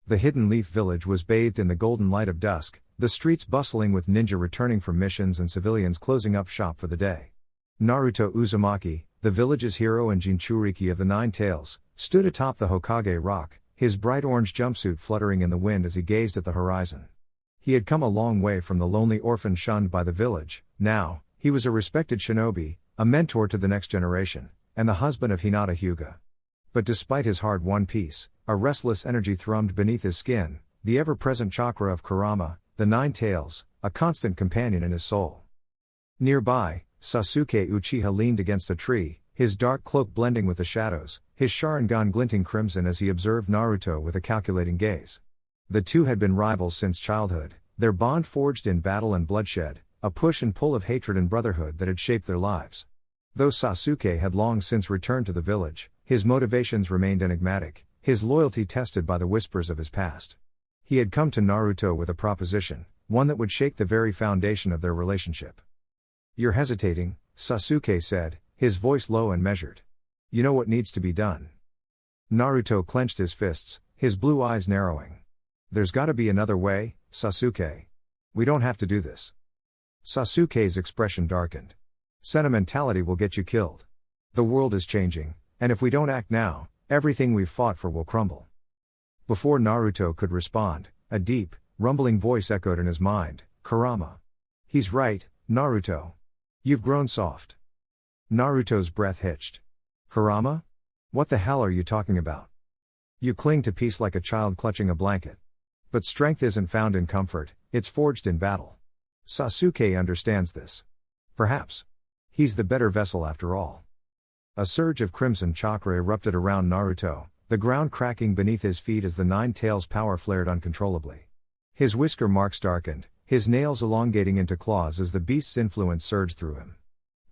The Hidden Leaf Village was bathed in the golden light of dusk, the streets bustling with ninja returning from missions and civilians closing up shop for the day. Naruto Uzumaki, the village's hero and Jinchuriki of the Nine Tails, stood atop the Hokage rock, his bright orange jumpsuit fluttering in the wind as he gazed at the horizon. He had come a long way from the lonely orphan shunned by the village. Now, he was a respected shinobi, a mentor to the next generation, and the husband of Hinata Hyuga. But despite his hard-won peace, a restless energy thrummed beneath his skin, the ever-present chakra of Kurama, the Nine Tails, a constant companion in his soul. Nearby, Sasuke Uchiha leaned against a tree, his dark cloak blending with the shadows, his Sharingan glinting crimson as he observed Naruto with a calculating gaze. The two had been rivals since childhood, their bond forged in battle and bloodshed, a push and pull of hatred and brotherhood that had shaped their lives. Though Sasuke had long since returned to the village, his motivations remained enigmatic, his loyalty tested by the whispers of his past. He had come to Naruto with a proposition, one that would shake the very foundation of their relationship. "You're hesitating," Sasuke said, his voice low and measured. "You know what needs to be done." Naruto clenched his fists, his blue eyes narrowing. "There's gotta be another way, Sasuke. We don't have to do this." Sasuke's expression darkened. "Sentimentality will get you killed. The world is changing, and if we don't act now, everything we've fought for will crumble." Before Naruto could respond, a deep, rumbling voice echoed in his mind, "Kurama. He's right, Naruto. You've grown soft." Naruto's breath hitched. "Kurama? What the hell are you talking about? You cling to peace like a child clutching a blanket. But strength isn't found in comfort, it's forged in battle. Sasuke understands this. Perhaps. He's the better vessel after all." A surge of crimson chakra erupted around Naruto, the ground cracking beneath his feet as the Nine Tails' power flared uncontrollably. His whisker marks darkened, his nails elongating into claws as the beast's influence surged through him.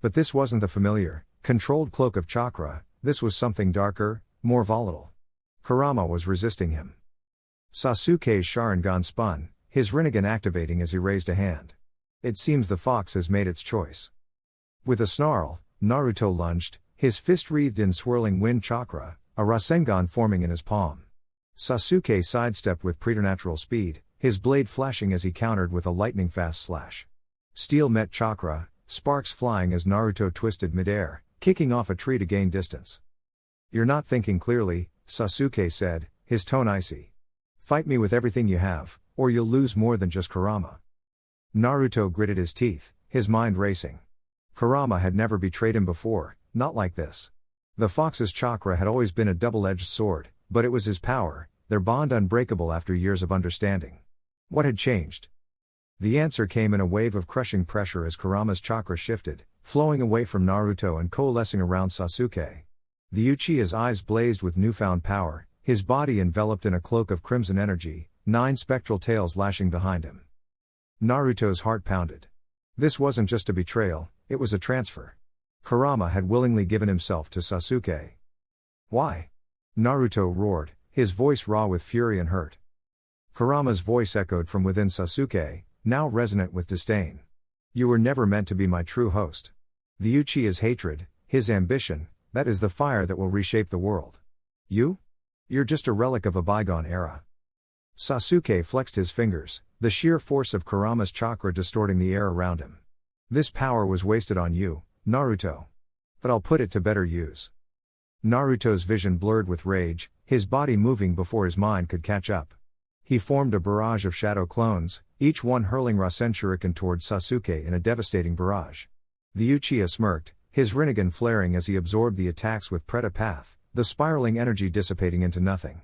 But this wasn't the familiar, controlled cloak of chakra, this was something darker, more volatile. Kurama was resisting him. Sasuke's Sharingan spun, his Rinnegan activating as he raised a hand. "It seems the fox has made its choice." With a snarl, Naruto lunged, his fist wreathed in swirling wind chakra, a Rasengan forming in his palm. Sasuke sidestepped with preternatural speed, his blade flashing as he countered with a lightning-fast slash. Steel met chakra, sparks flying as Naruto twisted midair, kicking off a tree to gain distance. "You're not thinking clearly," Sasuke said, his tone icy. "Fight me with everything you have, or you'll lose more than just Kurama." Naruto gritted his teeth, his mind racing. Kurama had never betrayed him before, not like this. The fox's chakra had always been a double-edged sword, but it was his power, their bond unbreakable after years of understanding. What had changed? The answer came in a wave of crushing pressure as Kurama's chakra shifted, flowing away from Naruto and coalescing around Sasuke. The Uchiha's eyes blazed with newfound power, his body enveloped in a cloak of crimson energy, 9 spectral tails lashing behind him. Naruto's heart pounded. This wasn't just a betrayal, it was a transfer. Kurama had willingly given himself to Sasuke. "Why?" Naruto roared, his voice raw with fury and hurt. Kurama's voice echoed from within Sasuke, now resonant with disdain. "You were never meant to be my true host. The Uchiha's hatred, his ambition, that is the fire that will reshape the world. You're just a relic of a bygone era." Sasuke flexed his fingers, the sheer force of Kurama's chakra distorting the air around him. "This power was wasted on you, Naruto. But I'll put it to better use." Naruto's vision blurred with rage, his body moving before his mind could catch up. He formed a barrage of shadow clones, each one hurling Rasen Shuriken towards Sasuke in a devastating barrage. The Uchiha smirked, his Rinnegan flaring as he absorbed the attacks with Preta Path, the spiraling energy dissipating into nothing.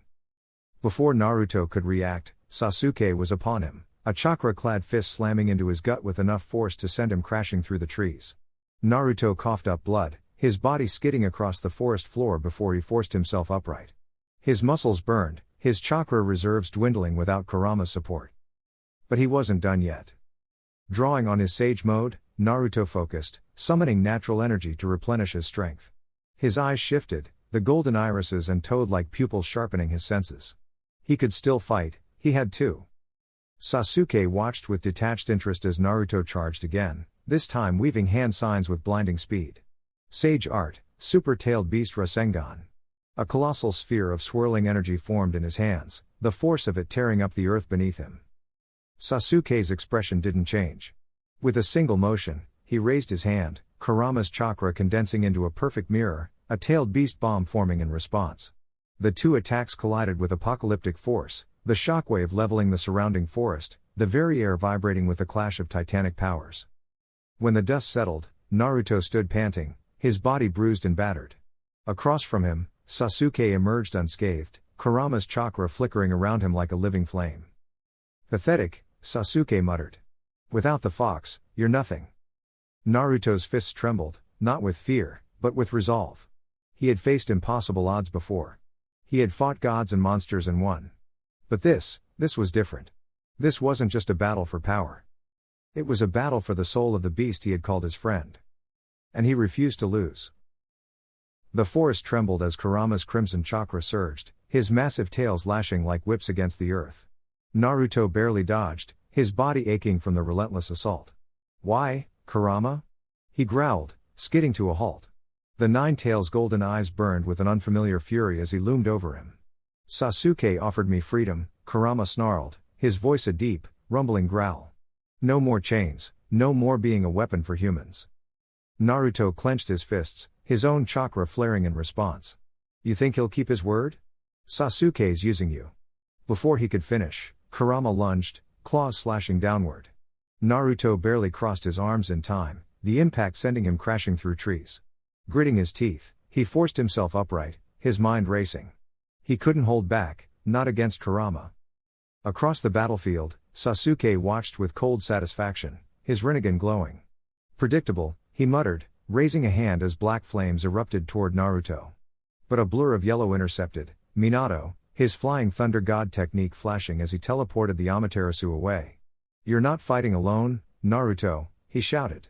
Before Naruto could react, Sasuke was upon him, a chakra-clad fist slamming into his gut with enough force to send him crashing through the trees. Naruto coughed up blood, his body skidding across the forest floor before he forced himself upright. His muscles burned, his chakra reserves dwindling without Kurama's support. But he wasn't done yet. Drawing on his sage mode, Naruto focused, summoning natural energy to replenish his strength. His eyes shifted, the golden irises and toad-like pupils sharpening his senses. He could still fight, he had to. Sasuke watched with detached interest as Naruto charged again, this time weaving hand signs with blinding speed. Sage art, super-tailed beast Rasengan. A colossal sphere of swirling energy formed in his hands, the force of it tearing up the earth beneath him. Sasuke's expression didn't change. With a single motion, he raised his hand, Kurama's chakra condensing into a perfect mirror, a tailed beast bomb forming in response. The two attacks collided with apocalyptic force, the shockwave leveling the surrounding forest, the very air vibrating with the clash of titanic powers. When the dust settled, Naruto stood panting, his body bruised and battered. Across from him, Sasuke emerged unscathed, Kurama's chakra flickering around him like a living flame. "Pathetic," Sasuke muttered. "Without the fox, you're nothing." Naruto's fists trembled, not with fear, but with resolve. He had faced impossible odds before. He had fought gods and monsters and won. But this was different. This wasn't just a battle for power. It was a battle for the soul of the beast he had called his friend. And he refused to lose. The forest trembled as Kurama's crimson chakra surged, his massive tails lashing like whips against the earth. Naruto barely dodged, his body aching from the relentless assault. "Why, Kurama?" he growled, skidding to a halt. The Nine-Tails' golden eyes burned with an unfamiliar fury as he loomed over him. "Sasuke offered me freedom," Kurama snarled, his voice a deep, rumbling growl. "No more chains, no more being a weapon for humans." Naruto clenched his fists, his own chakra flaring in response. "You think he'll keep his word? Sasuke's using you." Before he could finish, Kurama lunged, claws slashing downward. Naruto barely crossed his arms in time, the impact sending him crashing through trees. Gritting his teeth, he forced himself upright, his mind racing. He couldn't hold back, not against Kurama. Across the battlefield, Sasuke watched with cold satisfaction, his rinnegan glowing. "Predictable," he muttered, raising a hand as black flames erupted toward Naruto. But a blur of yellow intercepted Minato, his flying thunder god technique flashing as he teleported the Amaterasu away. "You're not fighting alone, Naruto," he shouted.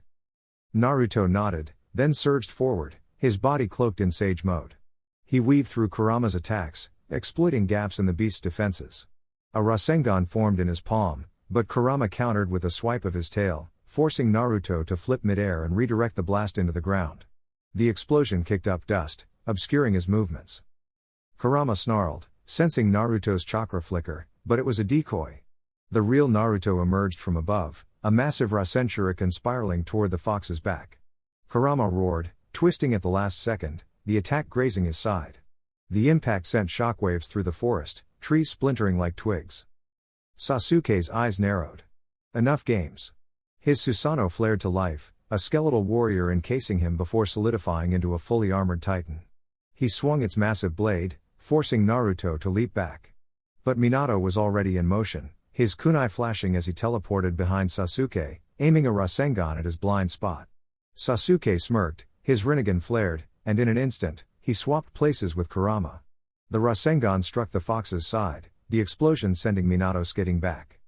Naruto nodded, then surged forward, his body cloaked in sage mode. He weaved through Kurama's attacks, exploiting gaps in the beast's defenses. A Rasengan formed in his palm, but Kurama countered with a swipe of his tail, forcing Naruto to flip midair and redirect the blast into the ground. The explosion kicked up dust, obscuring his movements. Kurama snarled, sensing Naruto's chakra flicker, but it was a decoy. The real Naruto emerged from above, a massive Rasen shuriken spiraling toward the fox's back. Kurama roared, twisting at the last second, the attack grazing his side. The impact sent shockwaves through the forest, trees splintering like twigs. Sasuke's eyes narrowed. Enough games. His Susanoo flared to life, a skeletal warrior encasing him before solidifying into a fully armored titan. He swung its massive blade, forcing Naruto to leap back. But Minato was already in motion, his kunai flashing as he teleported behind Sasuke, aiming a Rasengan at his blind spot. Sasuke smirked, his rinnegan flared, and in an instant, he swapped places with Kurama. The Rasengan struck the fox's side, the explosion sending Minato skidding back.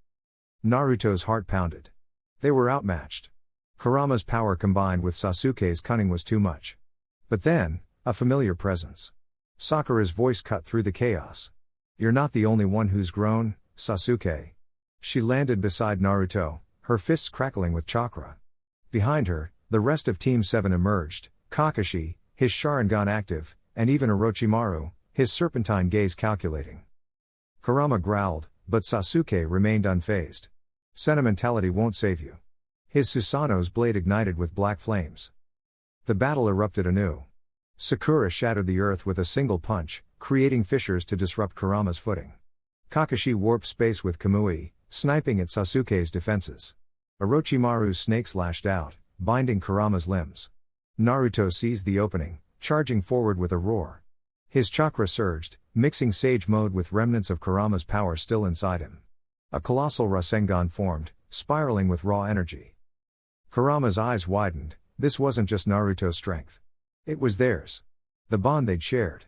Naruto's heart pounded. They were outmatched. Kurama's power combined with Sasuke's cunning was too much. But then, a familiar presence. Sakura's voice cut through the chaos. "You're not the only one who's grown, Sasuke." She landed beside Naruto, her fists crackling with chakra. Behind her, the rest of Team 7 emerged, Kakashi, his Sharingan active, and even Orochimaru, his serpentine gaze calculating. Kurama growled, but Sasuke remained unfazed. "Sentimentality won't save you." His Susanoo's blade ignited with black flames. The battle erupted anew. Sakura shattered the earth with a single punch, creating fissures to disrupt Kurama's footing. Kakashi warped space with Kamui, sniping at Sasuke's defenses. Orochimaru's snakes lashed out, binding Kurama's limbs. Naruto seized the opening, charging forward with a roar. His chakra surged, mixing sage mode with remnants of Kurama's power still inside him. A colossal Rasengan formed, spiraling with raw energy. Kurama's eyes widened, this wasn't just Naruto's strength. It was theirs. The bond they'd shared.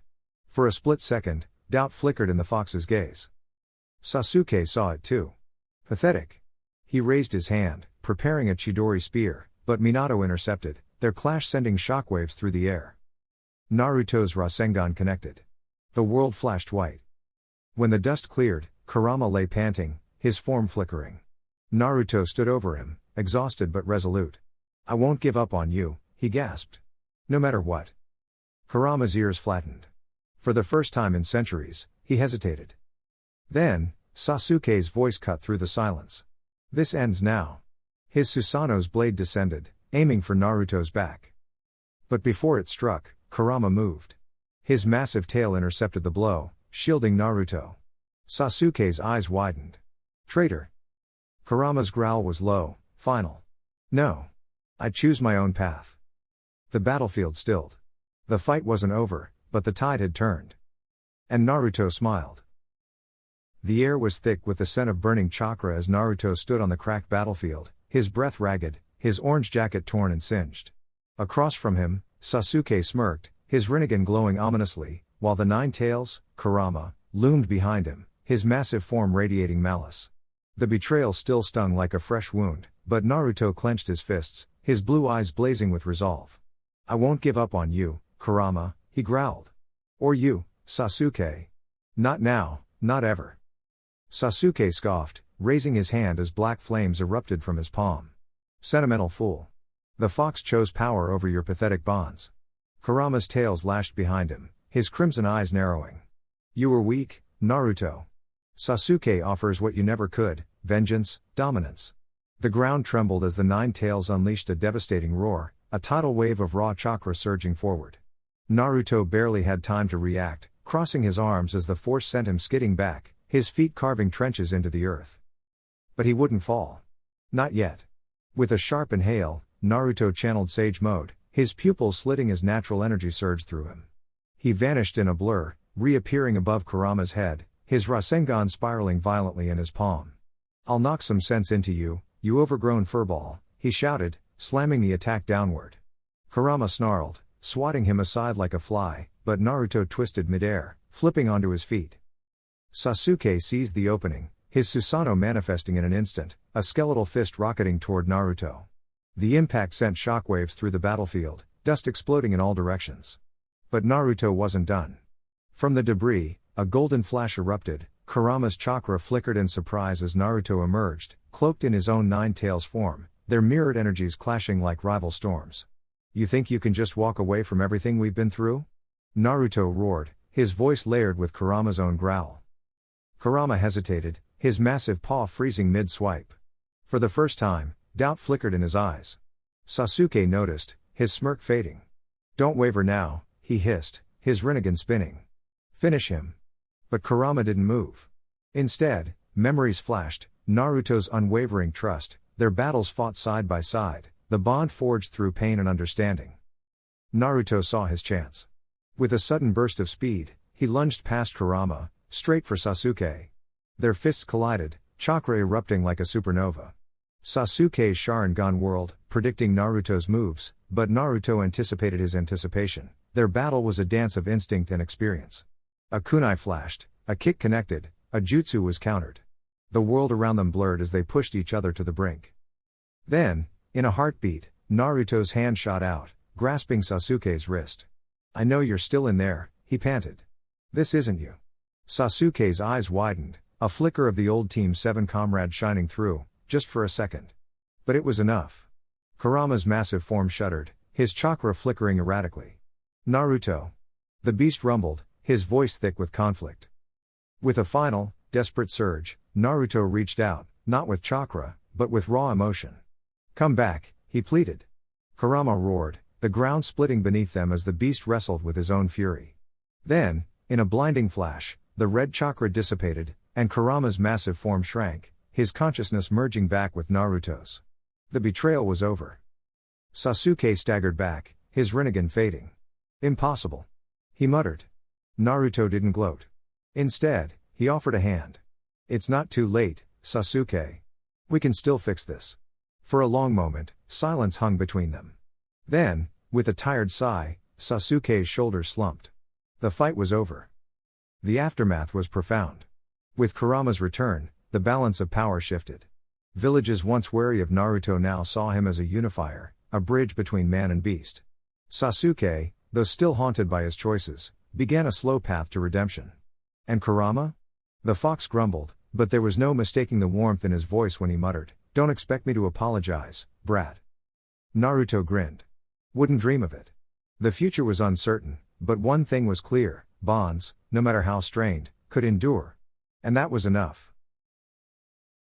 For a split second, doubt flickered in the fox's gaze. Sasuke saw it too. Pathetic. He raised his hand, preparing a Chidori spear, but Minato intercepted, their clash sending shockwaves through the air. Naruto's Rasengan connected. The world flashed white. When the dust cleared, Kurama lay panting, his form flickering. Naruto stood over him, exhausted but resolute. "I won't give up on you," he gasped. "No matter what." Kurama's ears flattened. For the first time in centuries, he hesitated. Then, Sasuke's voice cut through the silence. This ends now. His Susanoo's blade descended, aiming for Naruto's back. But before it struck, Kurama moved. His massive tail intercepted the blow, shielding Naruto. Sasuke's eyes widened. Traitor! Kurama's growl was low, final. No. I choose my own path. The battlefield stilled. The fight wasn't over, but the tide had turned. And Naruto smiled. The air was thick with the scent of burning chakra as Naruto stood on the cracked battlefield, his breath ragged, his orange jacket torn and singed. Across from him, Sasuke smirked, his rinnegan glowing ominously, while the nine tails, Kurama, loomed behind him, his massive form radiating malice. The betrayal still stung like a fresh wound, but Naruto clenched his fists, his blue eyes blazing with resolve. I won't give up on you, Kurama, he growled. Or you, Sasuke. Not now, not ever. Sasuke scoffed, raising his hand as black flames erupted from his palm. Sentimental fool. The fox chose power over your pathetic bonds. Kurama's tails lashed behind him, his crimson eyes narrowing. You were weak, Naruto. Sasuke offers what you never could, vengeance, dominance. The ground trembled as the nine tails unleashed a devastating roar, a tidal wave of raw chakra surging forward. Naruto barely had time to react, crossing his arms as the force sent him skidding back, his feet carving trenches into the earth. But he wouldn't fall. Not yet. With a sharp inhale, Naruto channeled Sage Mode, his pupils slitting as natural energy surged through him. He vanished in a blur, reappearing above Kurama's head, his Rasengan spiraling violently in his palm. I'll knock some sense into you, you overgrown furball, he shouted, slamming the attack downward. Kurama snarled, swatting him aside like a fly, but Naruto twisted midair, flipping onto his feet. Sasuke seized the opening, his Susanoo manifesting in an instant, a skeletal fist rocketing toward Naruto. The impact sent shockwaves through the battlefield, dust exploding in all directions. But Naruto wasn't done. From the debris, a golden flash erupted, Kurama's chakra flickered in surprise as Naruto emerged, cloaked in his own nine tails form, their mirrored energies clashing like rival storms. You think you can just walk away from everything we've been through? Naruto roared, his voice layered with Kurama's own growl. Kurama hesitated, his massive paw freezing mid-swipe. For the first time, doubt flickered in his eyes. Sasuke noticed, his smirk fading. Don't waver now, he hissed, his rinnegan spinning. Finish him. But Kurama didn't move. Instead, memories flashed, Naruto's unwavering trust, their battles fought side by side, the bond forged through pain and understanding. Naruto saw his chance. With a sudden burst of speed, he lunged past Kurama, straight for Sasuke. Their fists collided, chakra erupting like a supernova. Sasuke's Sharingan whirled, predicting Naruto's moves, but Naruto anticipated his anticipation. Their battle was a dance of instinct and experience. A kunai flashed, a kick connected, a jutsu was countered. The world around them blurred as they pushed each other to the brink. Then, in a heartbeat, Naruto's hand shot out, grasping Sasuke's wrist. I know you're still in there, he panted. This isn't you. Sasuke's eyes widened, a flicker of the old Team 7 comrade shining through, just for a second. But it was enough. Kurama's massive form shuddered, his chakra flickering erratically. Naruto. The beast rumbled, his voice thick with conflict. With a final, desperate surge, Naruto reached out, not with chakra, but with raw emotion. Come back, he pleaded. Kurama roared, the ground splitting beneath them as the beast wrestled with his own fury. Then, in a blinding flash, the red chakra dissipated, and Kurama's massive form shrank, his consciousness merging back with Naruto's. The betrayal was over. Sasuke staggered back, his rinnegan fading. Impossible. He muttered. Naruto didn't gloat. Instead, he offered a hand. It's not too late, Sasuke. We can still fix this. For a long moment, silence hung between them. Then, with a tired sigh, Sasuke's shoulders slumped. The fight was over. The aftermath was profound. With Kurama's return, the balance of power shifted. Villages once wary of Naruto now saw him as a unifier, a bridge between man and beast. Sasuke, though still haunted by his choices, began a slow path to redemption. And Kurama? The fox grumbled, but there was no mistaking the warmth in his voice when he muttered, Don't expect me to apologize, brat. Naruto grinned. Wouldn't dream of it. The future was uncertain, but one thing was clear, bonds, no matter how strained, could endure. And that was enough.